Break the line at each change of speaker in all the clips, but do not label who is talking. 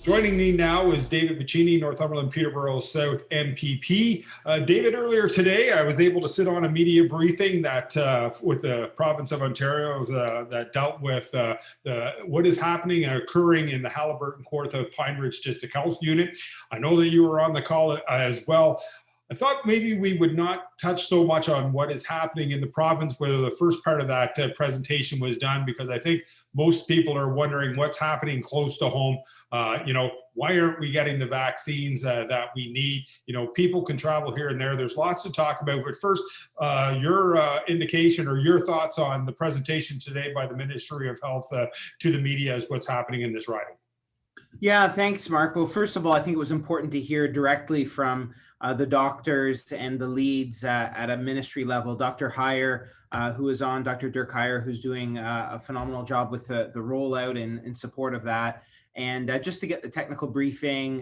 Joining me now is David Piccini, Northumberland Peterborough South MPP. David, earlier today, I was able to sit on a media briefing that with the province of Ontario that dealt with what is happening and occurring in the Haliburton Kawartha Pine Ridge District Health Unit. I know that you were on the call as well. I thought maybe we would not touch so much on what is happening in the province, whether the first part of that presentation was done, because I think most people are wondering what's happening close to home. Why aren't we getting the vaccines that we need? People can travel here and there. There's lots to talk about. But first, your indication or your thoughts on the presentation today by the Ministry of Health to the media as what's happening in this riding.
Yeah, thanks, Mark. Well, first of all, I think it was important to hear directly from the doctors and the leads at a ministry level. Dr. Heyer, who is on, Dr. Dirk Heyer, who's doing a phenomenal job with the rollout in support of that. And just to get the technical briefing,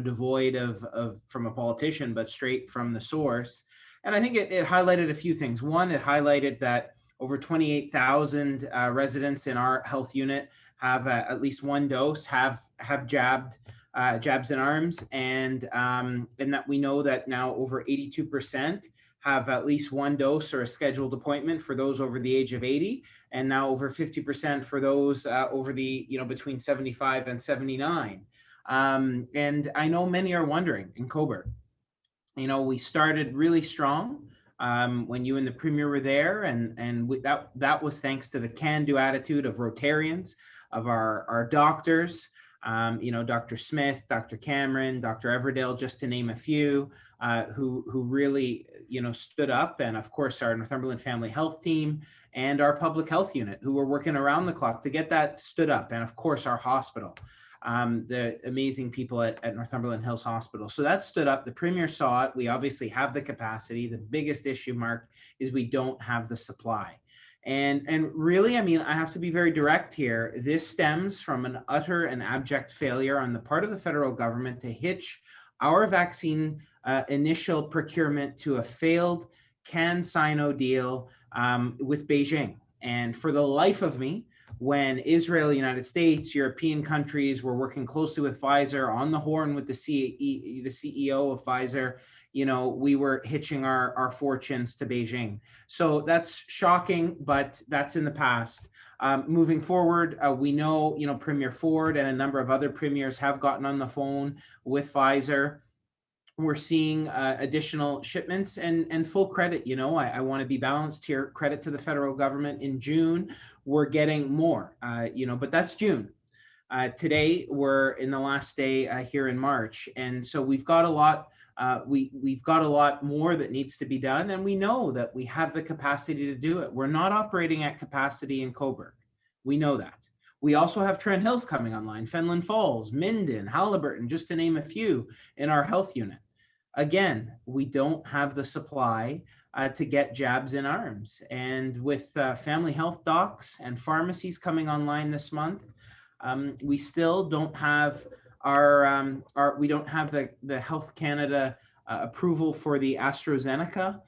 devoid of from a politician, but straight from the source. And I think it highlighted a few things. One, it highlighted that over 28,000 residents in our health unit have at least one dose, have jabs in arms, and that we know that now over 82% have at least one dose or a scheduled appointment for those over the age of 80, and now over 50% for those over the between 75 and 79. And I know many are wondering in Cobourg. We started really strong when you and the Premier were there, and that was thanks to the can-do attitude of Rotarians, of our doctors, Dr. Smith, Dr. Cameron, Dr. Everdale, just to name a few, who really, stood up, and of course our Northumberland Family Health team and our public health unit, who were working around the clock to get that stood up, and of course our hospital, the amazing people at Northumberland Hills Hospital. So that stood up. The Premier saw it. We obviously have the capacity. The biggest issue, Mark, is we don't have the supply. And really, I have to be very direct here. This stems from an utter and abject failure on the part of the federal government to hitch our vaccine initial procurement to a failed CanSino deal with Beijing. And for the life of me, when Israel, United States, European countries were working closely with Pfizer on the horn with the CEO of Pfizer, we were hitching our fortunes to Beijing. So that's shocking, but that's in the past. Moving forward, we know, Premier Ford and a number of other premiers have gotten on the phone with Pfizer. We're seeing additional shipments and full credit. I want to be balanced here. Credit to the federal government. In June, we're getting more, but that's June. Today, we're in the last day here in March. And so we've got a lot. We've got a lot more that needs to be done. And we know that we have the capacity to do it. We're not operating at capacity in Cobourg. We know that. We also have Trent Hills coming online, Fenelon Falls, Minden, Haliburton, just to name a few in our health unit. Again, we don't have the supply to get jabs in arms. And with family health docs and pharmacies coming online this month, we still don't have we don't have the Health Canada approval for the AstraZeneca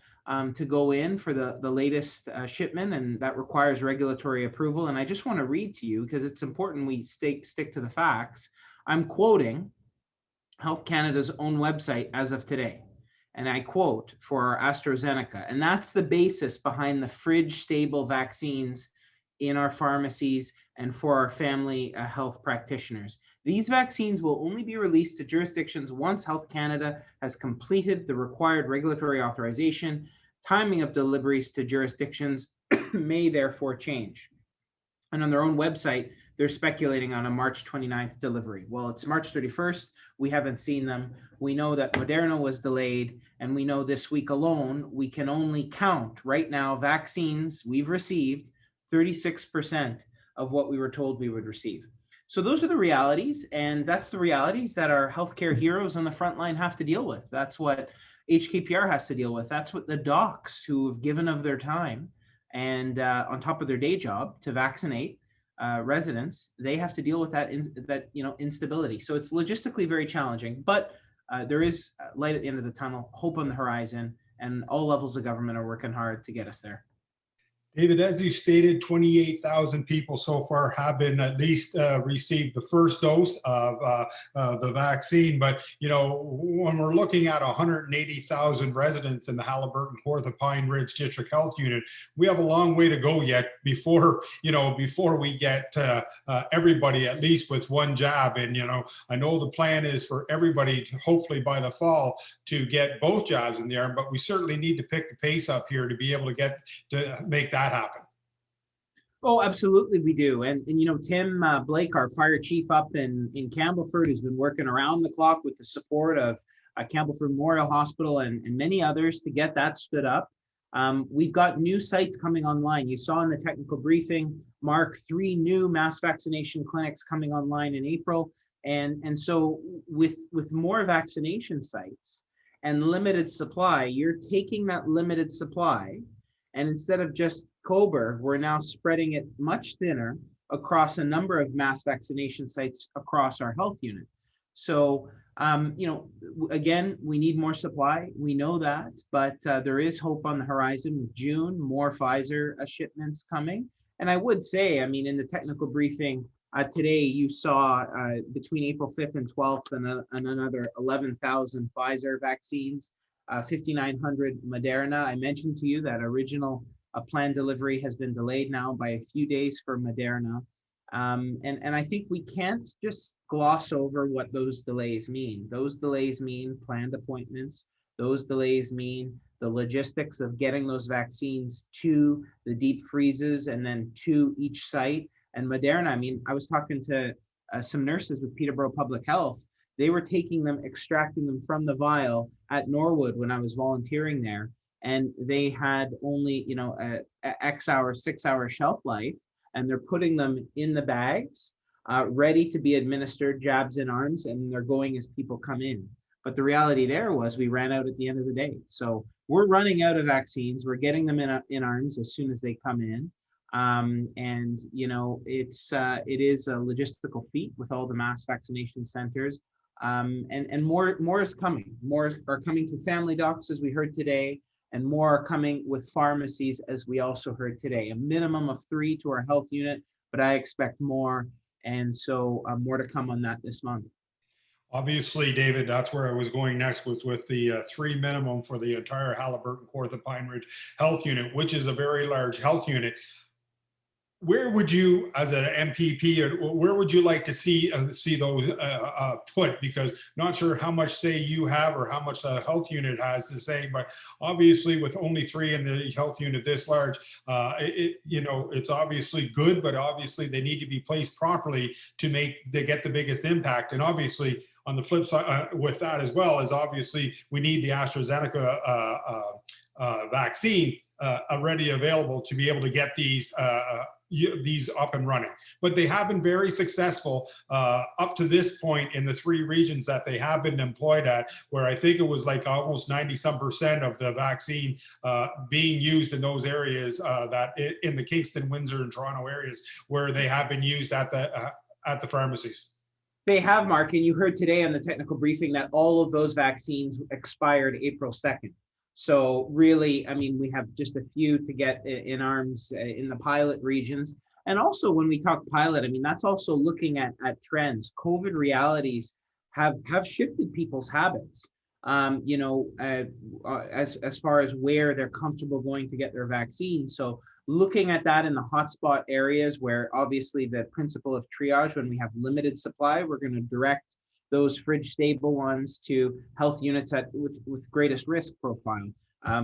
to go in for the latest shipment, and that requires regulatory approval. And I just want to read to you, because it's important we stick to the facts. I'm quoting Health Canada's own website as of today, and I quote for our AstraZeneca, and that's the basis behind the fridge stable vaccines in our pharmacies and for our family health practitioners. These vaccines will only be released to jurisdictions once Health Canada has completed the required regulatory authorization. Timing of deliveries to jurisdictions may therefore change. And on their own website, they're speculating on a March 29th delivery. Well, it's March 31st. We haven't seen them. We know that Moderna was delayed, and we know this week alone, we can only count right now vaccines we've received 36% of what we were told we would receive. So those are the realities, and that's the realities that our healthcare heroes on the front line have to deal with. That's what HKPR has to deal with. That's what the docs who have given of their time and on top of their day job to vaccinate residents, they have to deal with that instability. So it's logistically very challenging, but there is light at the end of the tunnel, hope on the horizon, and all levels of government are working hard to get us there.
David, as you stated, 28,000 people so far have been at least received the first dose of the vaccine. But, you know, when we're looking at 180,000 residents in the Halliburton Kawartha Pine Ridge District Health Unit, we have a long way to go yet before, you know, before we get everybody at least with one jab. And, you know, I know the plan is for everybody to hopefully by the fall to get both jabs in the arm, but we certainly need to pick the pace up here to be able to make that happen.
Oh, absolutely, we do. And you know, Tim Blake, our fire chief up in Campbellford, has been working around the clock with the support of Campbellford Memorial Hospital and many others to get that stood up. We've got new sites coming online. You saw in the technical briefing, Mark, 3 new mass vaccination clinics coming online in April. And so with more vaccination sites and limited supply, you're taking that limited supply, and instead of just Cobourg, we're now spreading it much thinner across a number of mass vaccination sites across our health unit. So, you know, again, we need more supply. We know that, but there is hope on the horizon with June, more Pfizer shipments coming. And I would say, I mean, in the technical briefing today, you saw between April 5th and 12th and another 11,000 Pfizer vaccines, 5,900 Moderna. I mentioned to you that original planned delivery has been delayed now by a few days for Moderna. And I think we can't just gloss over what those delays mean. Those delays mean planned appointments. Those delays mean the logistics of getting those vaccines to the deep freezes and then to each site. And Moderna, I mean, I was talking to some nurses with Peterborough Public Health. They were taking them, extracting them from the vial at Norwood when I was volunteering there. And they had only, you know, a X hour, 6-hour shelf life, and they're putting them in the bags, ready to be administered, jabs in arms, and they're going as people come in. But the reality there was we ran out at the end of the day. So we're running out of vaccines. We're getting them in arms as soon as they come in. And, you know, it is a logistical feat with all the mass vaccination centers. And more is coming. More are coming to family docs, as we heard today, and more are coming with pharmacies, as we also heard today. A minimum of 3 to our health unit, but I expect more. And so more to come on that this month.
Obviously, David, that's where I was going next with the 3 minimum for the entire Halliburton Kawartha Pine Ridge Health Unit, which is a very large health unit. Where would you, as an MPP, or where would you like to see those put? Because not sure how much say you have or how much the health unit has to say, but obviously with only 3 in the health unit this large, you know, it's obviously good, but obviously they need to be placed properly to get the biggest impact. And obviously on the flip side with that as well is obviously we need the AstraZeneca vaccine already available to be able to get these up and running. But they have been very successful up to this point in the 3 regions that they have been employed at, where I think it was like almost 90% of the vaccine being used in those areas that in the Kingston, Windsor, and Toronto areas where they have been used at the pharmacies.
They have, Mark, and you heard today on the technical briefing that all of those vaccines expired April 2nd. So really, I mean, we have just a few to get in arms in the pilot regions. And also when we talk pilot, I mean, that's also looking at trends. COVID realities have shifted people's habits, you know, as far as where they're comfortable going to get their vaccine. So looking at that in the hotspot areas where obviously the principle of triage, when we have limited supply, we're going to direct those fridge stable ones to health units with greatest risk profile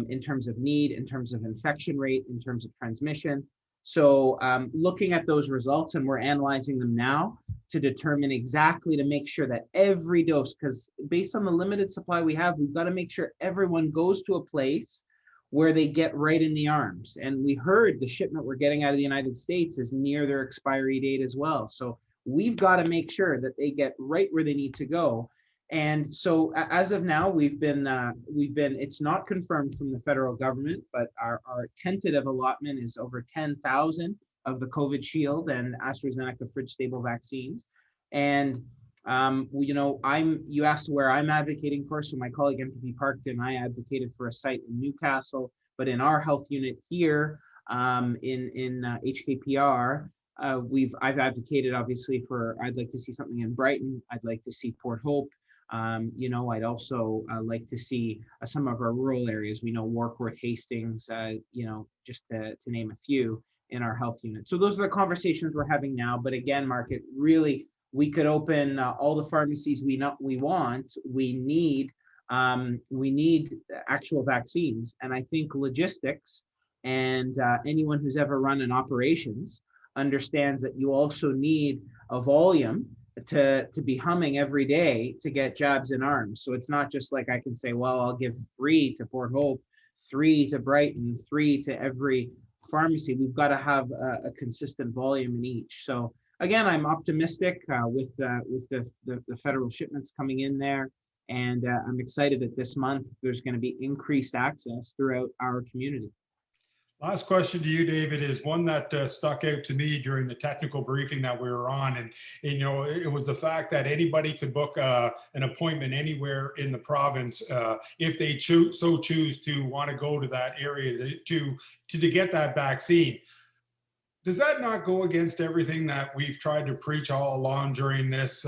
in terms of need, in terms of infection rate, in terms of transmission. So looking at those results, and we're analyzing them now to determine exactly to make sure that every dose, because based on the limited supply we have, we've got to make sure everyone goes to a place where they get right in the arms. And we heard the shipment we're getting out of the United States is near their expiry date as well. So we've got to make sure that they get right where they need to go. And so as of now, we've been, it's not confirmed from the federal government, but our tentative allotment is over 10,000 of the COVID Shield and AstraZeneca fridge stable vaccines. And you know, you asked where I'm advocating for. So my colleague MPP Parkton, I advocated for a site in Newcastle, but in our health unit here, in HKPR. I've advocated obviously for, I'd like to see something in Brighton. I'd like to see Port Hope. I'd also like to see some of our rural areas. We know Warkworth, Hastings, just to name a few in our health unit. So those are the conversations we're having now. But again, Mark, it really, we could open all the pharmacies we want. We need actual vaccines. And I think logistics and anyone who's ever run an operations understands that you also need a volume to be humming every day to get jabs in arms. So it's not just like I can say, well, I'll give 3 to Port Hope, 3 to Brighton, 3 to every pharmacy. We've got to have a consistent volume in each. So again, I'm optimistic with the federal shipments coming in there. And I'm excited that this month there's going to be increased access throughout our community.
Last question to you, David, is one that stuck out to me during the technical briefing that we were on. And, it was the fact that anybody could book an appointment anywhere in the province if they choose to want to go to that area to get that vaccine. Does that not go against everything that we've tried to preach all along during this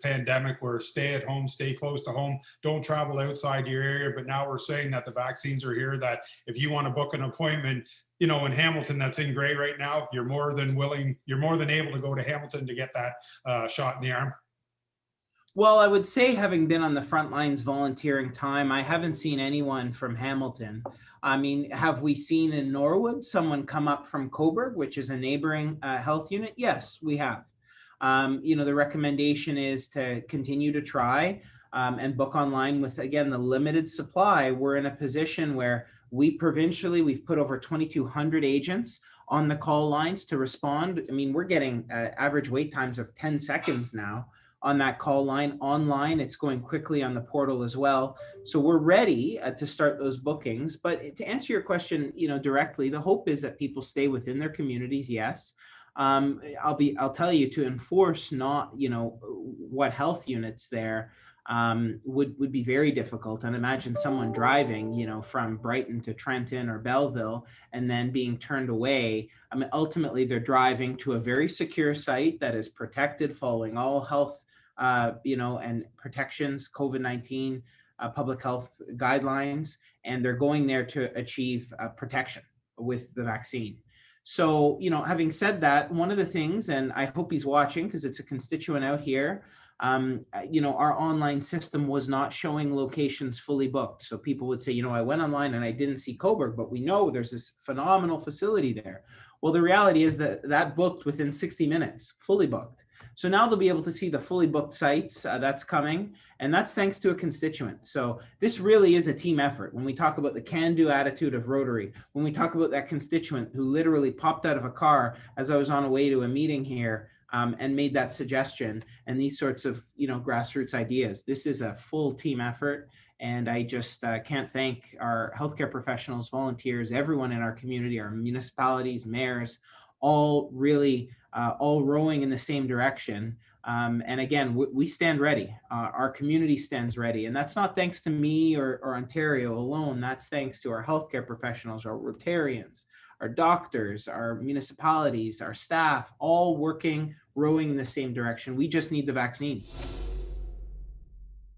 pandemic, where stay at home, stay close to home, don't travel outside your area? But now we're saying that the vaccines are here, that if you want to book an appointment, in Hamilton, that's in gray right now, you're more than able to go to Hamilton to get that shot in the arm.
Well, I would say, having been on the front lines volunteering time, I haven't seen anyone from Hamilton. I mean, have we seen in Norwood someone come up from Cobourg, which is a neighboring health unit? Yes, we have. The recommendation is to continue to try and book online with, again, the limited supply. We're in a position where we've put over 2,200 agents on the call lines to respond. I mean, we're getting average wait times of 10 seconds now on that call line. Online, it's going quickly on the portal as well. So we're ready to start those bookings. But to answer your question, directly, the hope is that people stay within their communities. Yes. I'll tell you, to enforce what health units there would be very difficult. And imagine someone driving, from Brighton to Trenton or Belleville and then being turned away. I mean, ultimately, they're driving to a very secure site that is protected, following all health and protections, COVID-19 public health guidelines, and they're going there to achieve protection with the vaccine. So, having said that, one of the things, and I hope he's watching because it's a constituent out here, our online system was not showing locations fully booked. So people would say, I went online and I didn't see Cobourg, but we know there's this phenomenal facility there. Well, the reality is that booked within 60 minutes, fully booked. So now they'll be able to see the fully booked sites that's coming, and that's thanks to a constituent. So this really is a team effort. When we talk about the can-do attitude of Rotary, when we talk about that constituent who literally popped out of a car as I was on the way to a meeting here and made that suggestion, and these sorts of grassroots ideas, this is a full team effort. And I just can't thank our healthcare professionals, volunteers, everyone in our community, our municipalities, mayors, all really all rowing in the same direction. And again, we stand ready. Our community stands ready. And that's not thanks to me or Ontario alone. That's thanks to our healthcare professionals, our Rotarians, our doctors, our municipalities, our staff, all working, rowing in the same direction. We just need the vaccines.